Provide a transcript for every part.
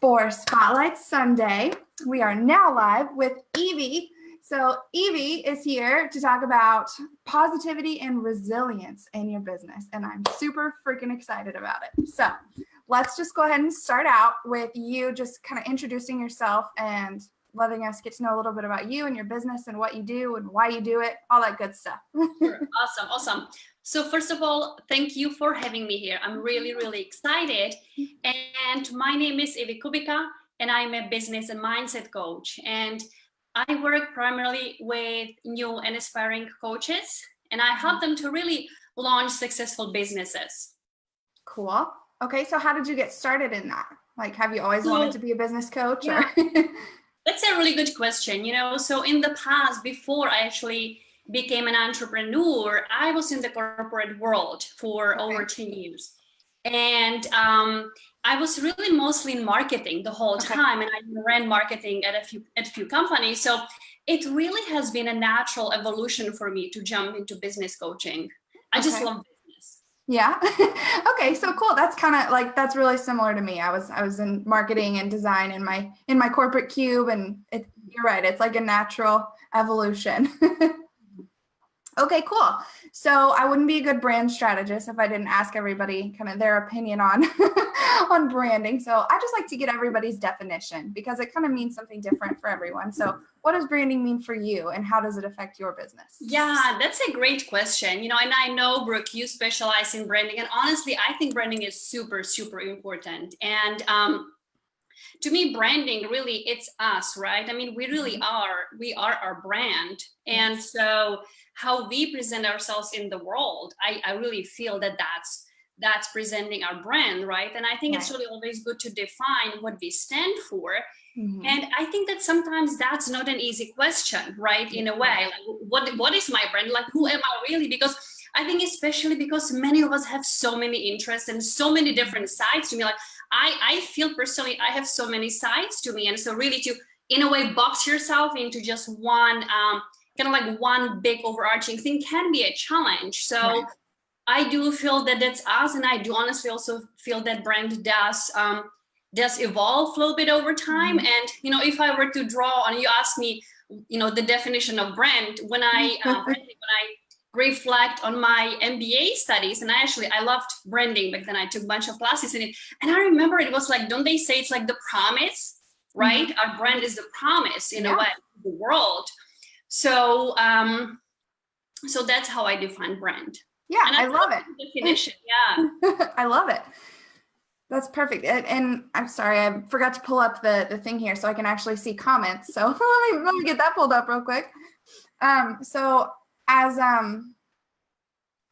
for Spotlight Sunday. We are now live with Ivi. So Ivi is here to talk about positivity and resilience in your business, and I'm super freaking excited about it. So let's just go ahead and start out with you just kind of introducing yourself and letting us get to know a little bit about you and your business and what you do and why you do it, all that good stuff. Sure. Awesome. So first of all, thank you for having me here. I'm really excited. And my name is Ivi Kubica, and I'm a business and mindset coach. And I work primarily with new and aspiring coaches, and I help them to really launch successful businesses. Cool. Okay, so how did you get started in that? Like, have you always wanted to be a business coach? Yeah. Or? That's a really good question. So in the past, before I actually became an entrepreneur, I was in the corporate world for over 10 years. And I was really mostly in marketing the whole time. And I ran marketing at a few companies. So it really has been a natural evolution for me to jump into business coaching. I just love business. Yeah. Okay. So cool. That's kind of like, that's really similar to me. I was in marketing and design in my corporate cube, and you're right. It's like a natural evolution. Okay, cool. So I wouldn't be a good brand strategist if I didn't ask everybody kind of their opinion on on branding. So I just like to get everybody's definition because it kind of means something different for everyone. So what does branding mean for you, and how does it affect your business? Yeah, that's a great question. And I know, Brooke, you specialize in branding, and honestly, I think branding is super important. And to me, branding really, it's us, right? I mean, we are our brand. And so how we present ourselves in the world, I really feel that that's presenting our brand, right? And I think it's really always good to define what we stand for. And I think that sometimes that's not an easy question, right? In a way, like what is my brand? Like, who am I really? Because I think especially because many of us have so many interests and so many different sides to me. Like I feel personally, I have so many sides to me. And so really to, in a way, box yourself into just one, kind of like one big overarching thing can be a challenge. So I do feel that that's us. And I do honestly also feel that brand does evolve a little bit over time. And, if I were to draw on, you ask me, the definition of brand, when I reflect on my MBA studies, and I loved branding back then. I took a bunch of classes in it, and I remember it was like, don't they say it's like the promise, right? Our brand is the promise in a way to the world. So so that's how I define brand. Yeah, and I love it. Definition. Yeah. I love it. That's perfect. And I'm sorry, I forgot to pull up the thing here so I can actually see comments. So let me get that pulled up real quick. So as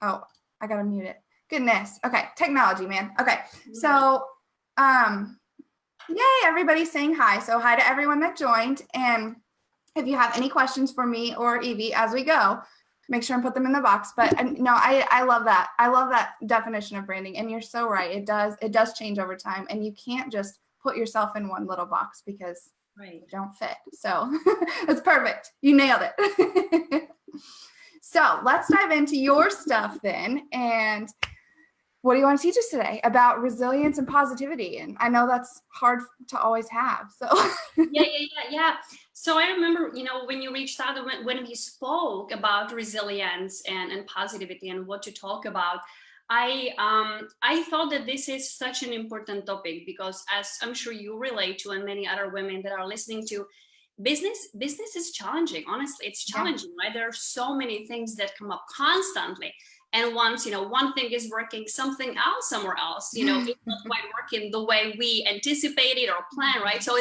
oh, I gotta mute it. Goodness. Okay, technology, man. Okay, so yay, everybody's saying hi. So hi to everyone that joined. And if you have any questions for me or Evie as we go, make sure and put them in the box. But no, I love that. I love that definition of branding. And you're so right. It does change over time. And you can't just put yourself in one little box because you don't fit. So it's perfect. You nailed it. So let's dive into your stuff then. And what do you want to teach us today about resilience and positivity? And I know that's hard to always have. So yeah. So I remember, when you reached out, when we spoke about resilience and positivity and what to talk about, I thought that this is such an important topic because, as I'm sure you relate to, and many other women that are listening to, business is challenging. Honestly, it's challenging, right? There are so many things that come up constantly. And once, one thing is working, something else somewhere else, it's not quite working the way we anticipated or plan, right? So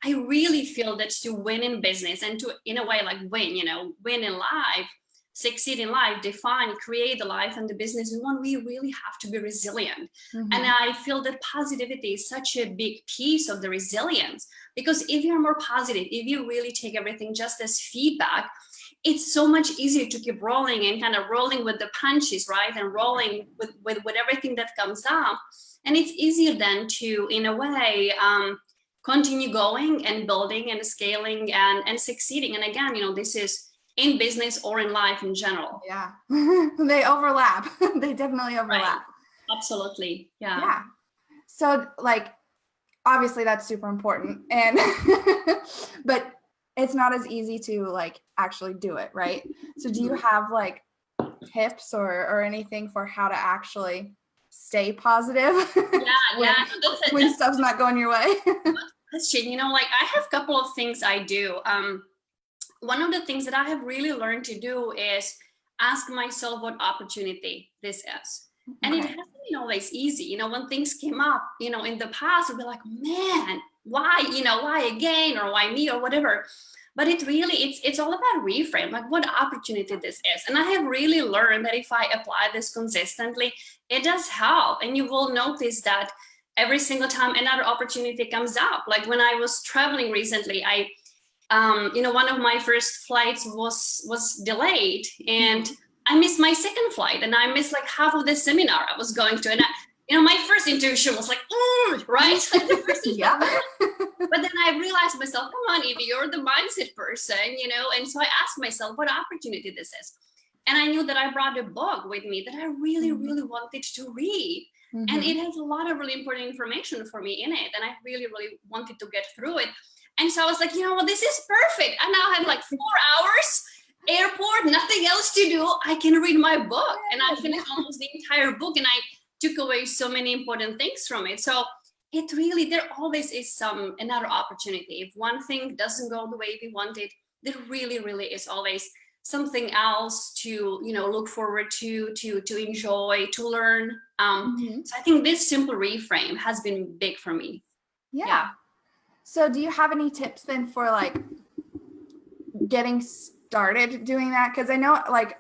I really feel that to win in business and to, in a way, like win in life, succeed in life, define, create the life and the business we want, we really have to be resilient. And I feel that positivity is such a big piece of the resilience, because if you're more positive, if you really take everything just as feedback, it's so much easier to keep rolling and kind of rolling with the punches, right? And rolling with everything that comes up. And it's easier then to, in a way, continue going and building and scaling and succeeding. And again, this is in business or in life in general. Yeah, they overlap. They definitely overlap. Right. Absolutely. Yeah. So like, obviously that's super important. And, but it's not as easy to like actually do it, right? So do you have like tips or anything for how to actually stay positive when stuff's not going your way? Question, like I have a couple of things I do. One of the things that I have really learned to do is ask myself what opportunity this is. And it hasn't been always easy. When things came up, in the past, I'd be like, man, why, why again, or why me, or whatever. But it really, it's all about reframe, like what opportunity this is. And I have really learned that if I apply this consistently, it does help. And you will notice that every single time another opportunity comes up. Like when I was traveling recently, one of my first flights was delayed, and I missed my second flight, and I missed like half of the seminar I was going to. And my first intuition was like, right? Like the first But then I realized myself, come on, Ivi, you're the mindset person, And so I asked myself what opportunity this is. And I knew that I brought a book with me that I really, really wanted to read. And it has a lot of really important information for me in it. And I really, really wanted to get through it. And so I was like, this is perfect. I now have like 4 hours, airport, nothing else to do. I can read my book. And I finished almost the entire book, and I took away so many important things from it. So it really, there always is another opportunity. If one thing doesn't go the way we wanted, there really, really is always something else to, look forward to enjoy, to learn. So I think this simple reframe has been big for me. Yeah. So do you have any tips then for like getting started doing that? Because I know like,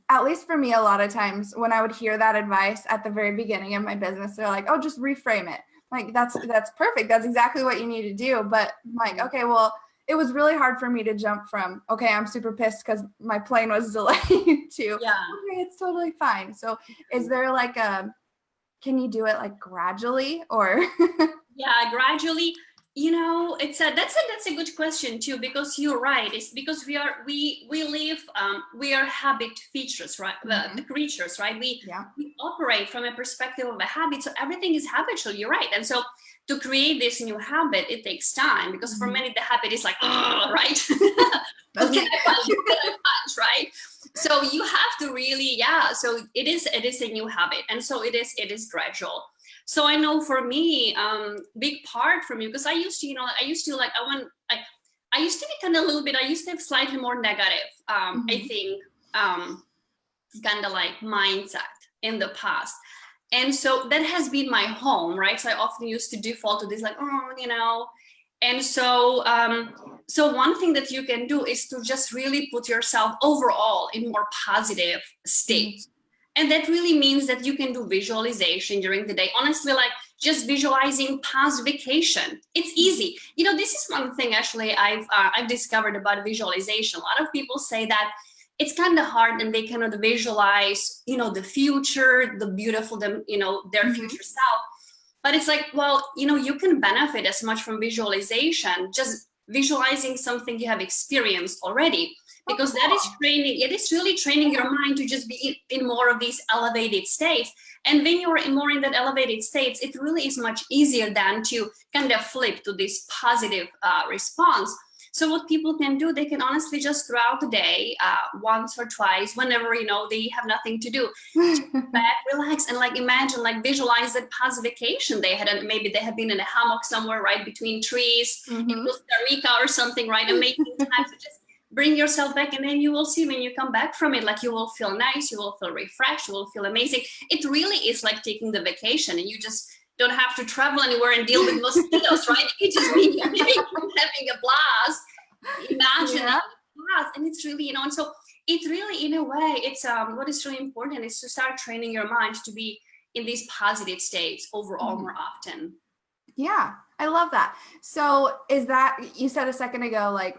at least for me, a lot of times when I would hear that advice at the very beginning of my business, they're like, oh, just reframe it. Like, that's perfect. That's exactly what you need to do. But I'm like, okay, well, it was really hard for me to jump from, okay, I'm super pissed because my plane was delayed to, okay, it's totally fine. So is there like can you do it like gradually or? Yeah, gradually. That's a good question too, because you're right. It's because we are habit features, right? The creatures, right? We operate from a perspective of a habit. So everything is habitual. You're right. And so to create this new habit, it takes time, because for many, the habit is like, right? What can I punch? What can I punch? Right? So you have to really, so it is a new habit. And so it is gradual. So I know for me, big part for me, because I used to be kind of a little bit, I used to have slightly more negative, I think, kind of like mindset in the past. And so that has been my home, right? So I often used to default to this like, and so, so one thing that you can do is to just really put yourself overall in more positive states. And that really means that you can do visualization during the day. Honestly, like just visualizing past vacation. It's easy. This is one thing actually I've discovered about visualization. A lot of people say that it's kind of hard and they cannot visualize, the future, the beautiful, their future self. But it's like, well, you can benefit as much from visualization, just visualizing something you have experienced already. Because that is training, it is really training your mind to just be in more of these elevated states. And when you're more in that elevated states, it really is much easier than to kind of flip to this positive response. So what people can do, they can honestly just throughout the day, once or twice, whenever, they have nothing to do, back, relax, and like imagine, like visualize that past vacation they had, and maybe they have been in a hammock somewhere, right, between trees in Costa Rica or something, right, amazing time to just bring yourself back. And then you will see when you come back from it, like you will feel nice, you will feel refreshed, you will feel amazing. It really is like taking the vacation, and you just don't have to travel anywhere and deal with mosquitoes, right? You just be having a blast, imagining a blast. And it's really, and so it really, in a way, it's what is really important is to start training your mind to be in these positive states overall more often. Yeah, I love that. So is that, you said a second ago, like,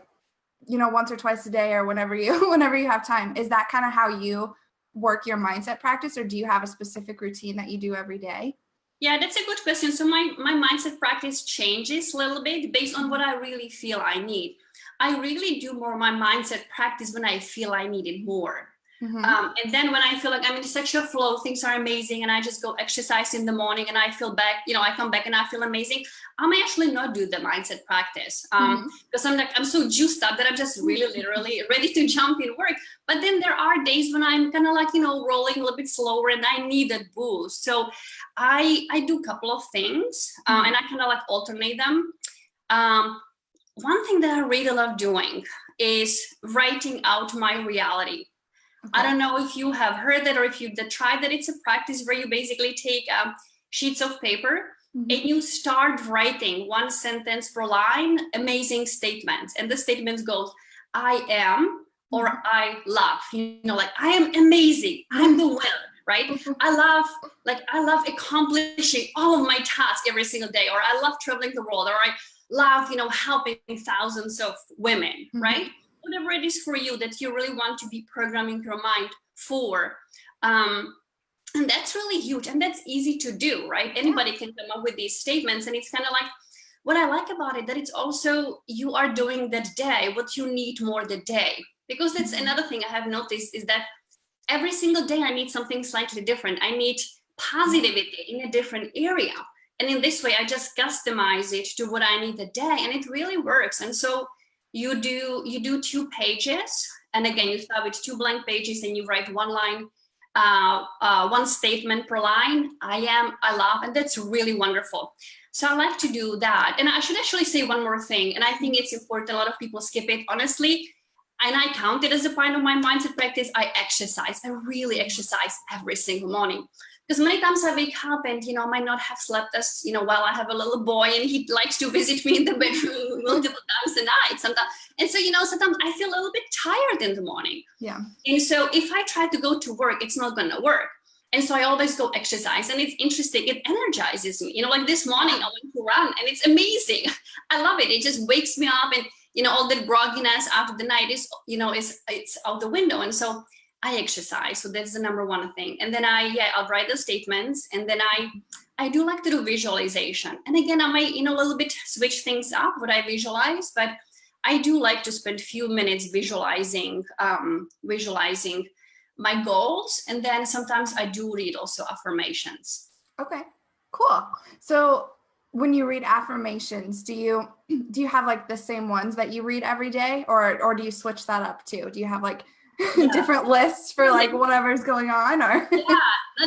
once or twice a day or whenever you have time, is that kind of how you work your mindset practice, or do you have a specific routine that you do every day? Yeah, that's a good question. So my mindset practice changes a little bit based on what I really feel I need. I really do more my mindset practice when I feel I need it more. And then when I feel like I'm in such a flow, things are amazing, and I just go exercise in the morning and I feel back, I come back and I feel amazing, I may actually not do the mindset practice because I'm so juiced up that I'm just really literally ready to jump in work. But then there are days when I'm kind of like, rolling a little bit slower and I need that boost. So I do a couple of things and I kind of like alternate them. One thing that I really love doing is writing out my reality. Okay. I don't know if you have heard that or if you've tried that. It's a practice where you basically take sheets of paper and you start writing one sentence per line, amazing statements. And the statements goes, I am, or I love, like I am amazing, I'm the winner, right? I love accomplishing all of my tasks every single day, or I love traveling the world, or I love, helping thousands of women, right? Whatever it is for you that you really want to be programming your mind for. And that's really huge, and that's easy to do, right? Anybody can come up with these statements, and it's kind of like, what I like about it, that it's also, you are doing that day what you need more the day. Because that's another thing I have noticed, is that every single day I need something slightly different. I need positivity in a different area. And in this way, I just customize it to what I need the day, and it really works. And so you do 2 pages, and again, you start with 2 blank pages, and you write one line, one statement per line. I am, I love, and that's really wonderful. So I like to do that. And I should actually say one more thing, and I think it's important. A lot of people skip it, honestly. And I count it as a part of my mindset practice. I exercise. I really exercise every single morning. Because many times I wake up and, I might not have slept as, while I have a little boy and he likes to visit me in the bedroom multiple times a night sometimes. And so, sometimes I feel a little bit tired in the morning. Yeah. And so if I try to go to work, it's not going to work. And so I always go exercise, and it's interesting. It energizes me. Like this morning I went to run, and it's amazing. I love it. It just wakes me up, and, all the grogginess after the night is, it's out the window. And so I exercise. So that's the number one thing. And then I'll write the statements, and then I do like to do visualization. And again, I might, a little bit switch things up what I visualize, but I do like to spend a few minutes visualizing my goals. And then sometimes I do read also affirmations. Okay, cool. So when you read affirmations, do you have like the same ones that you read every day, or do you switch that up too? Do you have like different lists for like whatever's going on, or? Yeah,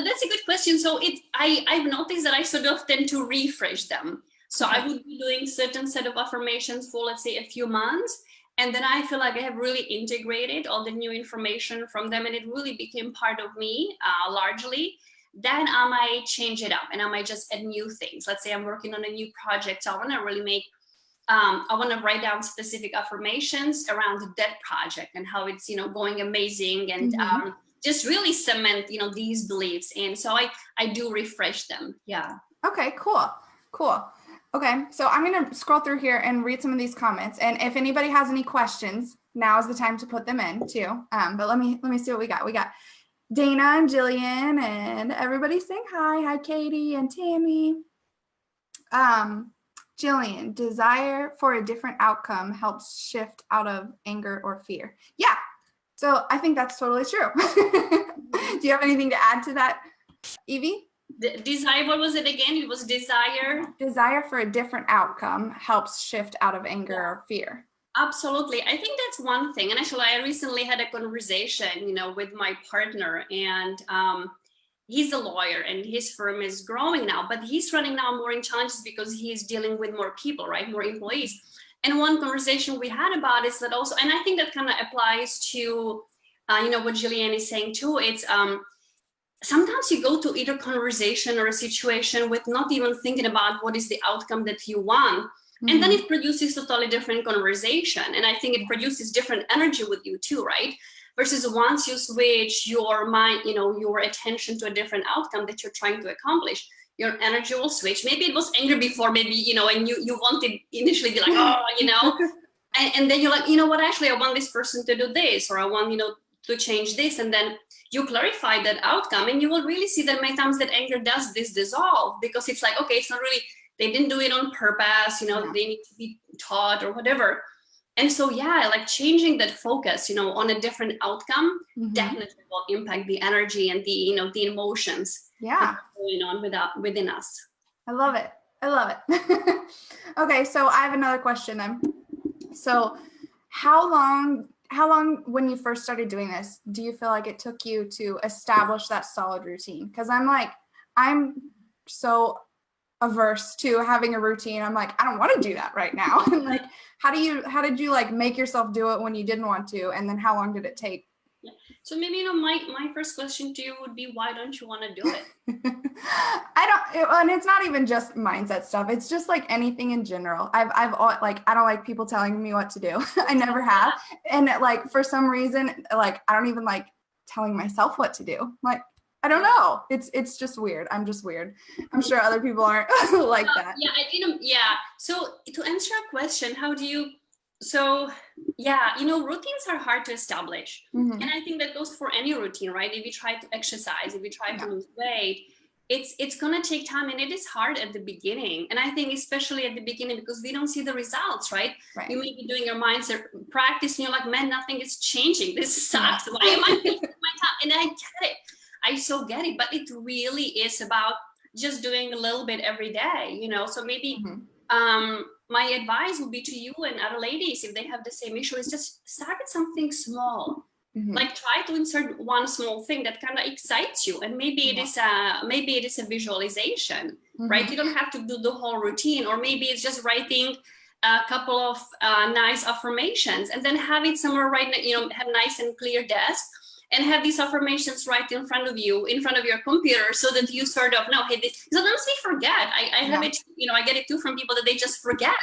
that's a good question. So I've noticed that I sort of tend to refresh them. So I would be doing certain set of affirmations for, let's say, a few months. And then I feel like I have really integrated all the new information from them, and it really became part of me largely. Then I might change it up, and I might just add new things. Let's say I'm working on a new project. So I want to really make I want to write down specific affirmations around that project and how it's, going amazing, and just really cement, these beliefs. And so I do refresh them. Yeah. Okay, cool. Okay. So I'm going to scroll through here and read some of these comments. And if anybody has any questions, now is the time to put them in too. But let me see what we got. We got Dana and Jillian, and everybody saying hi. Hi, Katie and Tammy. Jillian, desire for a different outcome helps shift out of anger or fear. Yeah. So I think that's totally true. Do you have anything to add to that, Ivi? Desire, what was it again? It was desire. Desire for a different outcome helps shift out of anger or fear. Absolutely. I think that's one thing. And actually, I recently had a conversation, with my partner, and he's a lawyer and his firm is growing now, but he's running now more in challenges because he's dealing with more people, right? More employees. And one conversation we had about is that also, and I think that kind of applies to, what Jillian is saying too. It's sometimes you go to either conversation or a situation with not even thinking about what is the outcome that you want. And then it produces a totally different conversation. And I think it produces different energy with you too, right? Versus once you switch your mind, your attention to a different outcome that you're trying to accomplish, your energy will switch. Maybe it was anger before, maybe, and you wanted initially be like, and then you're like, what, actually, I want this person to do this, or I want, to change this. And then you clarify that outcome, and you will really see that many times that anger does dissolve, because it's like, okay, it's not really, they didn't do it on purpose, they need to be taught or whatever. And so, yeah, like changing that focus, on a different outcome definitely will impact the energy and the emotions that are going on within us. I love it. I love it. Okay, so I have another question then. So how long when you first started doing this, do you feel like it took you to establish that solid routine? Because I'm so averse to having a routine. I'm like, I don't want to do that right now. And like, how did you like make yourself do it when you didn't want to? And then how long did it take? Yeah. So maybe, my first question to you would be, why don't you want to do it? And it's not even just mindset stuff. It's just like anything in general. I don't like people telling me what to do. I never have. And like, for some reason, like, I don't even like telling myself what to do. Like, I don't know. It's just weird. I'm just weird. I'm sure other people aren't like that. Yeah. So to answer your question, routines are hard to establish. And I think that goes for any routine, right? If you try to exercise, if you try to lose weight, it's going to take time, and it is hard at the beginning. And I think especially at the beginning, because we don't see the results, right? You may be doing your mindset practice and you're like, man, nothing is changing. This sucks. Why am I wasting my time? And I get it. I so get it. But it really is about just doing a little bit every day, So maybe my advice would be to you and other ladies, if they have the same issue, is just start with something small. Like, try to insert one small thing that kind of excites you, and maybe it is a visualization, right? You don't have to do the whole routine, or maybe it's just writing a couple of nice affirmations, and then have it somewhere right, have nice and clear desk, and have these affirmations right in front of you, in front of your computer, so that you sort of know, hey, sometimes we forget. I have it, I get it too from people that they just forget.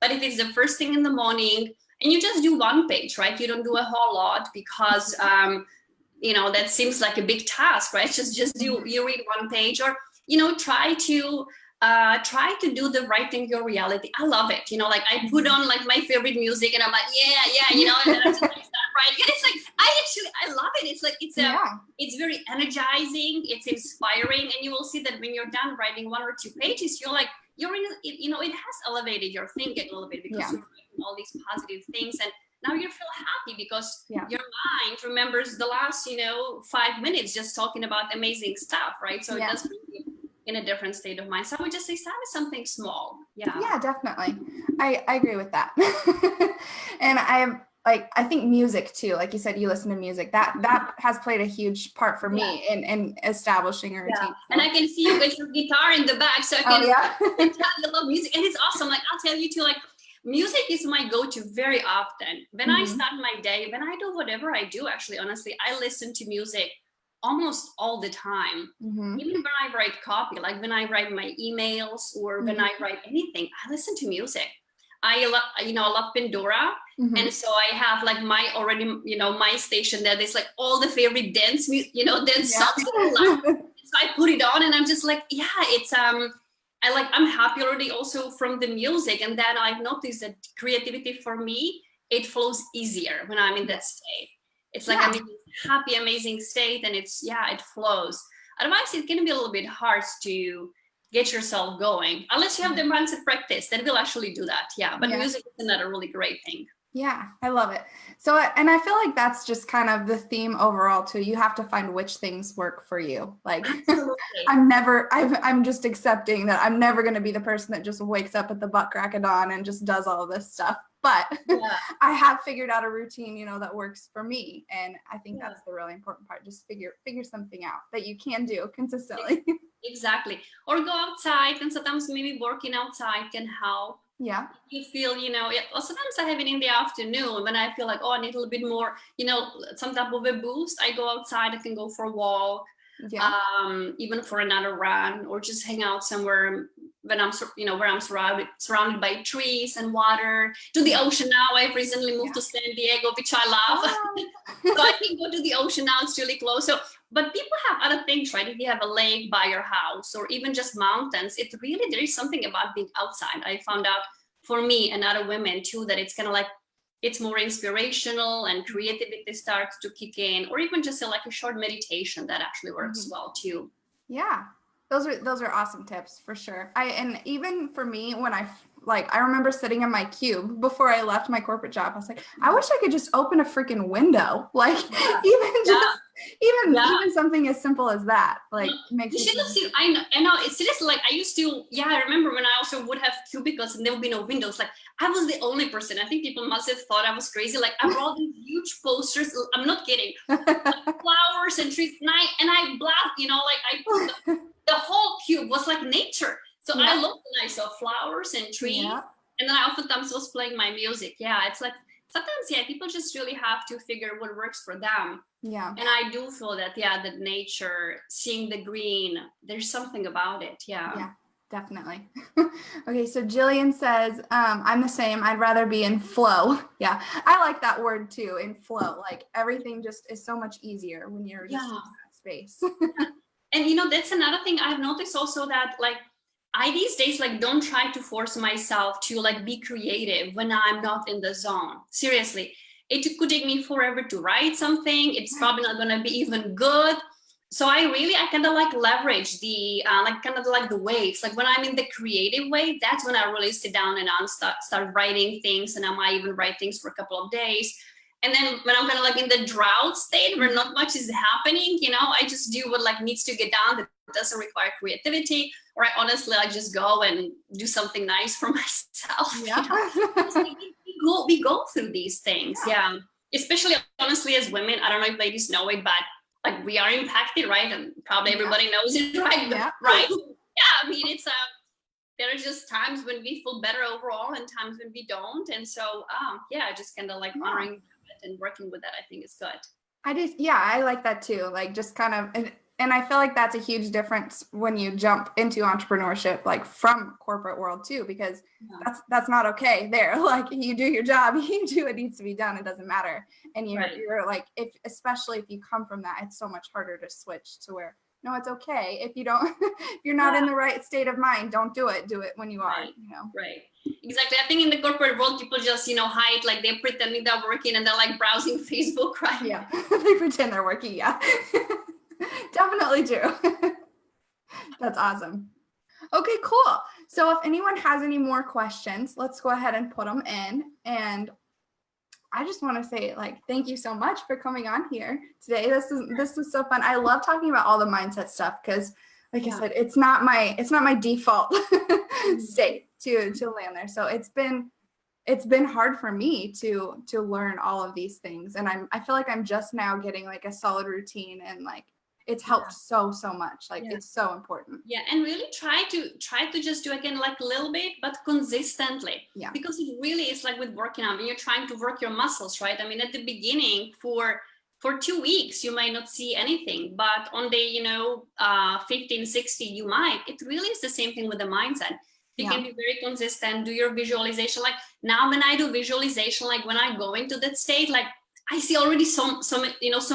But if it's the first thing in the morning, and you just do one page, right? You don't do a whole lot, because, that seems like a big task, right? Just you read one page, or, try to do the writing your reality. I love it. Like, I put on like my favorite music, and I'm like, yeah, and then I just start writing. And it's like, I love it. It's like, it's very energizing. It's inspiring. And you will see that when you're done writing 1 or 2 pages, you're like, it has elevated your thinking a little bit, because you're writing all these positive things, and now you feel happy because your mind remembers the last 5 minutes just talking about amazing stuff, right? So it does bring you in a different state of mind. So I would just say start with something small. Yeah, definitely. I agree with that. And I think music too, like you said, you listen to music, that has played a huge part for me in establishing a routine. And I can see you with your guitar in the back, so I can tell you love music, and it's awesome. Like, I'll tell you too, like, music is my go-to very often. When I start my day, when I do whatever I do, actually, honestly, I listen to music almost all the time. Even when I write copy, like when I write my emails, or when I write anything, I listen to music. I love Pandora. And so I have like my already, my station there. There's like all the favorite dance songs that I love. So I put it on, and I'm just like, it's, I'm happy already also from the music. And then I've noticed that creativity for me, it flows easier when I'm in that state. It's like I'm in this happy, amazing state, and it flows. Otherwise, it can be a little bit hard to get yourself going, unless you have the mindset practice that will actually do that. But music is another really great thing. Yeah, I love it. So, and I feel like that's just kind of the theme overall too. You have to find which things work for you. Like, I'm just accepting that I'm never going to be the person that just wakes up at the butt crack of dawn and just does all of this stuff. But I have figured out a routine, that works for me. And I think that's the really important part. Just figure something out that you can do consistently. Exactly. Or go outside, and sometimes maybe working outside can help. Yeah. You feel, or sometimes I have it in the afternoon when I feel like, I need a little bit more, some type of a boost. I go outside, I can go for a walk, even for another run, or just hang out somewhere when I'm, where I'm surrounded by trees and water. To the ocean now. I've recently moved to San Diego, which I love. So I can go to the ocean now. It's really close. So, but people have other things, right? If you have a lake by your house, or even just mountains, there is something about being outside. I found out for me and other women too, that it's kind of like, it's more inspirational, and creativity starts to kick in, or even just a short meditation that actually works well too. Yeah. Those are awesome tips for sure. And even for me, when like, I remember sitting in my cube before I left my corporate job. I was like, I wish I could just open a freaking window. Like, even something as simple as that, like, makes you should have seen. I know. It's just like I used to. Yeah, I remember when I also would have cubicles and there would be no windows. Like, I was the only person. I think people must have thought I was crazy. Like, I brought these huge posters. I'm not kidding. Like, flowers and trees, and I blast. You know, like I put the whole cube was like nature. So I looked and I saw flowers and trees, and then I oftentimes was playing my music. Yeah, it's like sometimes, people just really have to figure what works for them. Yeah. And I do feel that, that nature, seeing the green, there's something about it. Yeah, definitely. Okay, so Jillian says, I'm the same. I'd rather be in flow. Yeah, I like that word too, in flow. Like, everything just is so much easier when you're just in that space. And, that's another thing I've noticed also, that, like, I these days, like, don't try to force myself to, like, be creative when I'm not in the zone. Seriously, it could take me forever to write something. It's probably not going to be even good. So I kind of like leverage the, kind of like the waves. Like, when I'm in the creative way, that's when I really sit down and start writing things. And I might even write things for a couple of days. And then when I'm kind of like in the drought state where not much is happening, I just do what like needs to get done that doesn't require creativity. Or I just go and do something nice for myself. Yeah. We go through these things. Yeah. Especially, honestly, as women, I don't know if ladies know it, but like, we are impacted, right? And probably everybody knows it, right? Yeah. Right. Yeah. I mean, there are just times when we feel better overall and times when we don't. And so, just kind of like honoring it and working with that, I think is good. I like that too. Like, just kind of, and I feel like that's a huge difference when you jump into entrepreneurship, like from corporate world too, because that's not okay there. Like, you do your job, you do what needs to be done. It doesn't matter. And you're like, especially if you come from that, it's so much harder to switch to where, no, it's okay. If you don't, if you're not in the right state of mind, don't do it. Do it when you are, Right. Exactly. I think in the corporate world, people just, hide, like they're pretending they're working and they're like browsing Facebook, right? Yeah. They pretend they're working. Yeah. Definitely true. That's awesome. Okay, cool. So if anyone has any more questions, let's go ahead and put them in. And I just want to say, like, thank you so much for coming on here today. This is so fun. I love talking about all the mindset stuff because, like I said, it's not my default state to land there. So it's been hard for me to learn all of these things, and I feel like I'm just now getting like a solid routine, and like, it's helped so much. Like, it's so important. Yeah. And really try to just do, again, like a little bit, but consistently. Yeah. Because it really is like with working out, when you're trying to work your muscles, right? I mean, at the beginning for 2 weeks, you might not see anything, but on day, 15, 60, you might. It really is the same thing with the mindset. You can be very consistent, do your visualization. Like, now when I do visualization, like when I go into that state, like, I see already so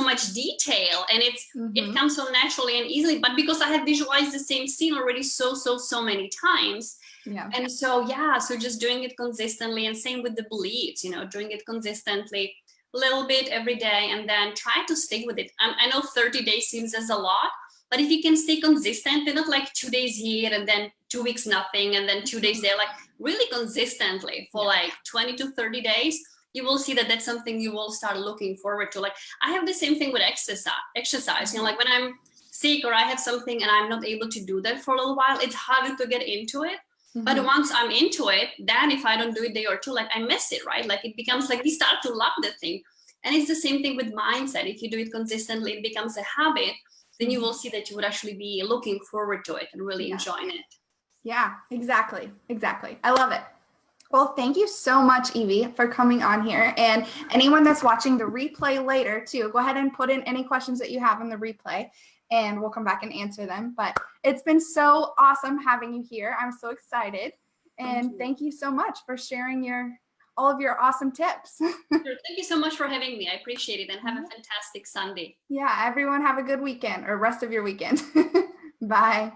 much detail, and it comes so naturally and easily, but because I have visualized the same scene already so many times. Yeah. And so, so just doing it consistently, and same with the beliefs, doing it consistently, a little bit every day, and then try to stick with it. I know 30 days seems as a lot, but if you can stay consistent, and not like 2 days here and then 2 weeks nothing, and then 2 days there, like really consistently for like 20 to 30 days, you will see that that's something you will start looking forward to. Like, I have the same thing with exercise. Like when I'm sick or I have something and I'm not able to do that for a little while, it's harder to get into it. But once I'm into it, then if I don't do it a day or two, like I miss it, right? Like, it becomes like we start to love the thing. And it's the same thing with mindset. If you do it consistently, it becomes a habit, then you will see that you would actually be looking forward to it and really enjoying it. Yeah, exactly. I love it. Well, thank you so much, Ivi, for coming on here. And anyone that's watching the replay later too, go ahead and put in any questions that you have in the replay, and we'll come back and answer them. But it's been so awesome having you here. I'm so excited. And thank you so much for sharing all of your awesome tips. Sure. Thank you so much for having me. I appreciate it, and have a fantastic Sunday. Yeah, everyone have a good weekend, or rest of your weekend. Bye.